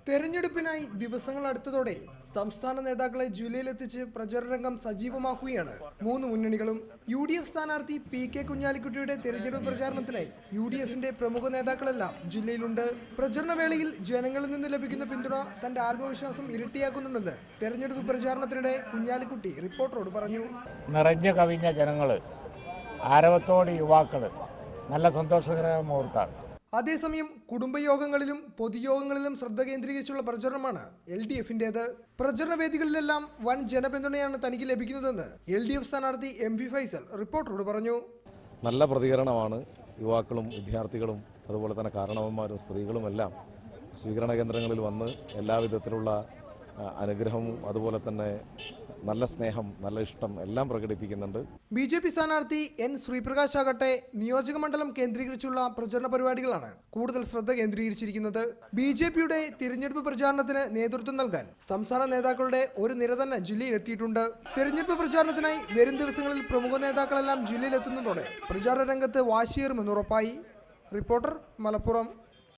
തെരഞ്ഞെടുപ്പിനായി ദിവസങ്ങൾ അടുത്തതോടെ സംസ്ഥാന നേതാക്കളെ ജില്ലയിലെത്തിച്ച് പ്രചരണരംഗം സജീവമാക്കുകയാണ് മൂന്ന് മുന്നണികളും. UDF സ്ഥാനാർത്ഥി PK കുഞ്ഞാലിക്കുട്ടിയുടെ തെരഞ്ഞെടുപ്പ് പ്രചാരണത്തിനായി UDFന്റെ പ്രമുഖ നേതാക്കളെല്ലാം ജില്ലയിലുണ്ട്. പ്രചരണവേളയിൽ ജനങ്ങളിൽ നിന്ന് ലഭിക്കുന്ന പിന്തുണ തന്റെ ആത്മവിശ്വാസം ഇരട്ടിയാക്കുന്നുണ്ടെന്ന് തെരഞ്ഞെടുപ്പ് പ്രചാരണത്തിനിടെ കുഞ്ഞാലിക്കുട്ടി റിപ്പോർട്ടറോട് പറഞ്ഞു. നിറഞ്ഞു കവിഞ്ഞ ജനങ്ങള്, ആരവത്തോടെ യുവാക്കള്, നല്ല സന്തോഷകരമായ മുഹൂർത്താണ്. അതേസമയം കുടുംബയോഗങ്ങളിലും പൊതുയോഗങ്ങളിലും ശ്രദ്ധ കേന്ദ്രീകരിച്ചുള്ള പ്രചരണമാണ് LDFന്റേത്. പ്രചരണ വേദികളിലെല്ലാം വൻ ജനപിന്തുണയാണ് തനിക്ക് ലഭിക്കുന്നതെന്ന് LDF സ്ഥാനാർത്ഥി MV ഫൈസൽ റിപ്പോർട്ടറോട് പറഞ്ഞു. നല്ല പ്രതികരണമാണ്. യുവാക്കളും വിദ്യാർത്ഥികളും അതുപോലെ തന്നെ കാരണവന്മാരും സ്ത്രീകളുമെല്ലാം സ്വീകരണ കേന്ദ്രങ്ങളിൽ വന്ന് എല്ലാവിധത്തിലുള്ള അനുഗ്രഹവും അതുപോലെ തന്നെ നല്ല സ്നേഹം, നല്ല ഇഷ്ടം എല്ലാം പ്രകടിപ്പിക്കുന്നുണ്ട്. BJP സ്ഥാനാർത്ഥി N ശ്രീപ്രകാശ് ആകട്ടെ നിയോജക മണ്ഡലം കേന്ദ്രീകരിച്ചുള്ള പ്രചരണ പരിപാടികളാണ് കൂടുതൽ ശ്രദ്ധ കേന്ദ്രീകരിച്ചിരിക്കുന്നത്. BJPയുടെ തിരഞ്ഞെടുപ്പ് പ്രചാരണത്തിന് നേതൃത്വം നൽകാൻ സംസ്ഥാന നേതാക്കളുടെ ഒരു നിര തന്നെ ജില്ലയിലെത്തിയിട്ടുണ്ട്. തിരഞ്ഞെടുപ്പ് പ്രചാരണത്തിനായി വരും ദിവസങ്ങളിൽ പ്രമുഖ നേതാക്കളെല്ലാം ജില്ലയിലെത്തുന്നതോടെ പ്രചാരണ രംഗത്ത് വാശിയേറുമെന്നുറപ്പായി. റിപ്പോർട്ടർ, മലപ്പുറം.